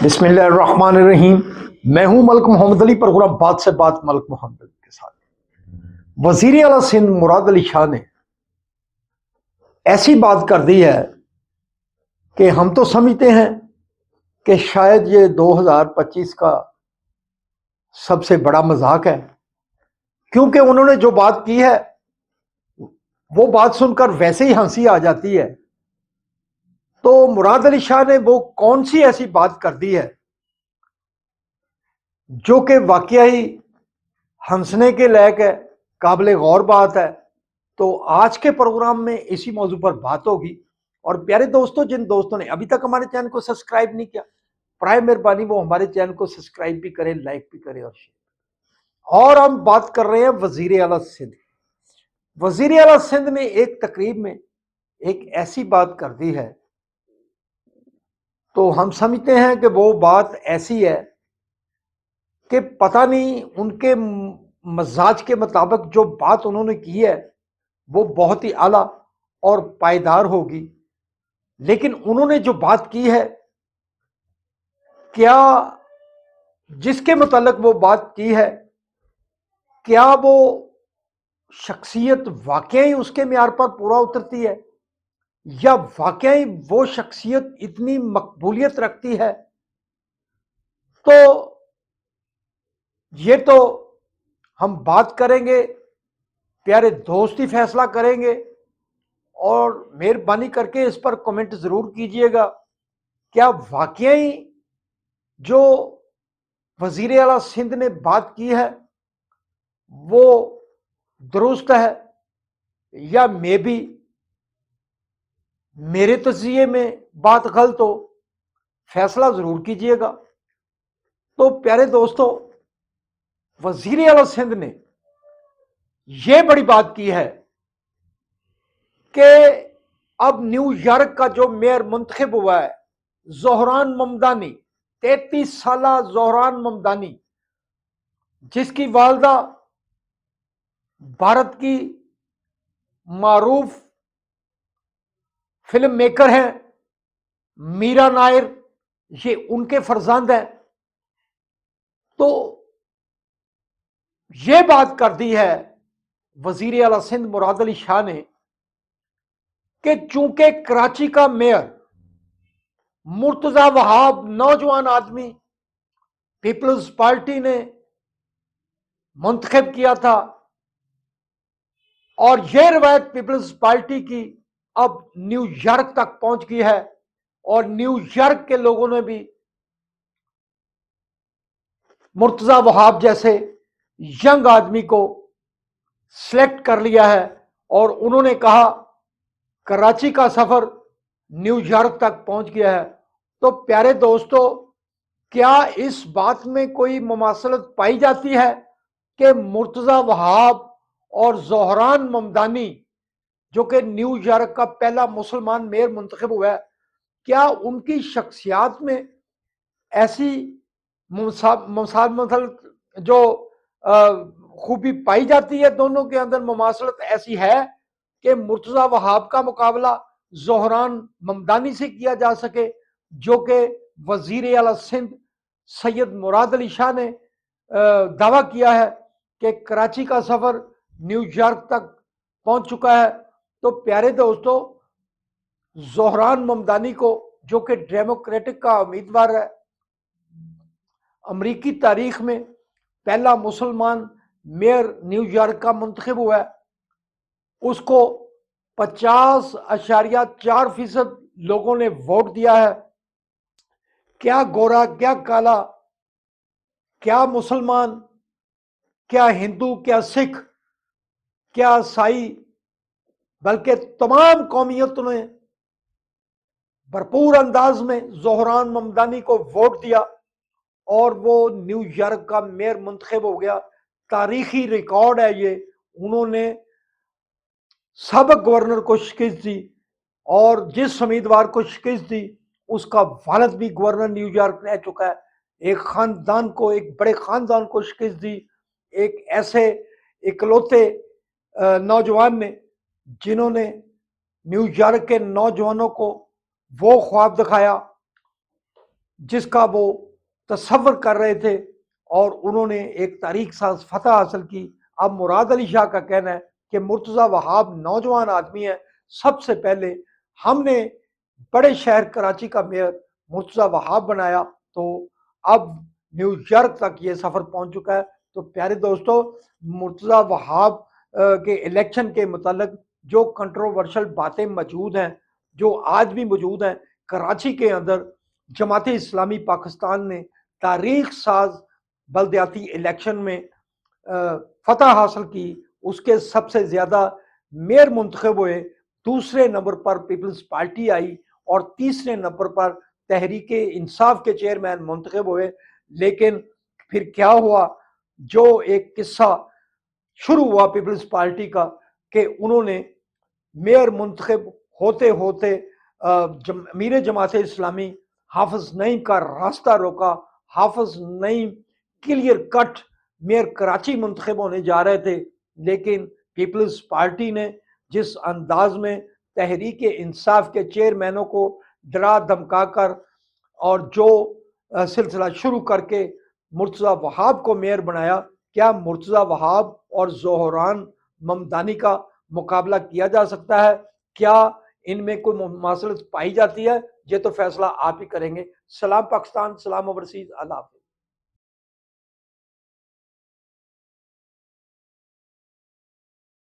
बिस्मिल्लाहिर्रहमानिर्रहीम। मैं हूं मलिक मोहम्मद अली, प्रोग्राम बात से बात मलिक मोहम्मद अली के साथ। वजीर आला सिंध मुराद अली शाह ने ऐसी बात कर दी है कि हम तो समझते हैं कि शायद ये 2025 का सबसे बड़ा मजाक है, क्योंकि उन्होंने जो बात की है वो बात सुनकर वैसे ही हंसी आ जाती है। तो मुराद अली शाह ने वो कौन सी ऐसी बात कर दी है जो कि वाकई ही हंसने के लायक है, काबिल गौर बात है। तो आज के प्रोग्राम में इसी मौजू पर बात होगी। और प्यारे दोस्तों, जिन दोस्तों ने अभी तक हमारे चैनल को सब्सक्राइब नहीं किया, प्राय मेहरबानी वो हमारे चैनल को सब्सक्राइब भी करें, लाइक भी करें और शेयर। और हम बात कर रहे हैं वजीर आला सिंध। वजीर आला सिंध ने एक तकरीब में एक ऐसी बात कर दी है, तो हम समझते हैं कि वो बात ऐसी है कि पता नहीं उनके मजाज के मुताबिक जो बात उन्होंने की है वो बहुत ही आला और पायदार होगी। लेकिन उन्होंने जो बात की है, क्या जिसके मुतालिक वो बात की है, क्या वो शख्सियत वाकई उसके म्यार पर पूरा उतरती है, या वाकई वो शख्सियत इतनी मकबूलियत रखती है? तो ये तो हम बात करेंगे, प्यारे दोस्त ही फैसला करेंगे। और मेहरबानी करके इस पर कमेंट जरूर कीजिएगा, क्या वाकई जो वजीर आला सिंध ने बात की है वो दुरुस्त है, या मे भी मेरे तजिए में बात गलत हो? फैसला जरूर कीजिएगा। तो प्यारे दोस्तों, वजीर आला सिंध ने यह बड़ी बात की है कि अब न्यूयॉर्क का जो मेयर मुंतखब हुआ है, ज़ोहरान ममदानी, 33 साल ज़ोहरान ममदानी, जिसकी वालदा भारत की मारूफ फिल्म मेकर हैं मीरा नायर, ये उनके फर्जंद हैं। तो ये बात कर दी है वजीर आला सिंध मुराद अली शाह ने कि चूंकि कराची का मेयर मुर्तजा वहाब नौजवान आदमी पीपल्स पार्टी ने मुंतखब किया था, और यह रवायत पीपल्स पार्टी की अब न्यूयॉर्क तक पहुंच गई है, और न्यूयॉर्क के लोगों ने भी मुर्तजा वहाब जैसे यंग आदमी को सिलेक्ट कर लिया है, और उन्होंने कहा कराची का सफर न्यूयॉर्क तक पहुंच गया है। तो प्यारे दोस्तों, क्या इस बात में कोई मुमासलत पाई जाती है कि मुर्तजा वहाब और ज़ोहरान ममदानी, जो कि न्यूयॉर्क का पहला मुसलमान मेयर मुंतखब हुआ है, क्या उनकी शख्सियात में ऐसी मतलब जो खूबी पाई जाती है, दोनों के अंदर मुमासलत ऐसी है कि मुर्तजा वहाब का मुकाबला ज़ोहरान ममदानी से किया जा सके, जो कि वजीर आला सिंध सैयद मुराद अली शाह ने दावा किया है कि कराची का सफर न्यूयॉर्क तक पहुंच चुका है। तो प्यारे दोस्तों, ज़ोहरान ममदानी को, जो कि डेमोक्रेटिक का उम्मीदवार है, अमरीकी तारीख में पहला मुसलमान मेयर न्यूयॉर्क का मुंतखब हुआ है, उसको 50.4% लोगों ने वोट दिया है। क्या गोरा, क्या काला, क्या मुसलमान, क्या हिंदू, क्या सिख, क्या ईसाई, बल्कि तमाम कौमियतों ने भरपूर अंदाज में ज़ोहरान ममदानी को वोट दिया, और वो न्यूयॉर्क का मेयर मुंतखब हो गया। तारीखी रिकॉर्ड है ये। उन्होंने सबक गवर्नर को शिकस्त दी, और जिस उम्मीदवार को शिकस्त दी उसका वालिद भी गवर्नर न्यूयॉर्क रह चुका है। एक खानदान को, एक बड़े खानदान को शिकस्त दी, एक ऐसे इकलौते नौजवान ने जिन्होंने न्यूयॉर्क के नौजवानों को वो ख्वाब दिखाया जिसका वो तसव्वुर कर रहे थे और उन्होंने एक तारीख साज फतह हासिल की। अब मुराद अली शाह का कहना है कि मुर्तज़ा वहाब नौजवान आदमी है, सबसे पहले हमने बड़े शहर कराची का मेयर मुर्तज़ा वहाब बनाया, तो अब न्यूयॉर्क तक ये सफ़र पहुंच चुका है। तो प्यारे दोस्तों, मुर्तज़ा वहाब के इलेक्शन के मुतालिक जो कंट्रोवर्शियल बातें मौजूद हैं, जो आज भी मौजूद हैं कराची के अंदर, जमात इस्लामी पाकिस्तान ने तारीख साज बलदियाती इलेक्शन में फतह हासिल की। उसके सबसे ज्यादा मेयर मुंतखब हुए, दूसरे नंबर पर पीपल्स पार्टी आई और तीसरे नंबर पर तहरीक इंसाफ के चेयरमैन मुंतखब हुए। लेकिन फिर क्या हुआ, जो एक किस्सा शुरू हुआ पीपल्स पार्टी का कि उन्होंने मेयर मुंतखब होते होते अमीर जमात इस्लामी हाफिज नईम का रास्ता रोका। Hafiz Naeem clear cut mayor Karachi मुंतखब होने जा रहे थे, लेकिन पीपल्स पार्टी ने जिस अंदाज में तहरीक इंसाफ के चेयरमैनों को डरा धमका कर और जो सिलसिला शुरू करके मुर्तज़ा वहाब को मेयर बनाया, क्या मुर्तज़ा वहाब और जोहरान ममदानी का मुकाबला किया जा सकता है? क्या इनमें कोई मुमासलत पाई जाती है? ये तो फैसला आप ही करेंगे। सलाम पाकिस्तान, सलाम ओवरसीज, अल्लाह हाफ़िज़।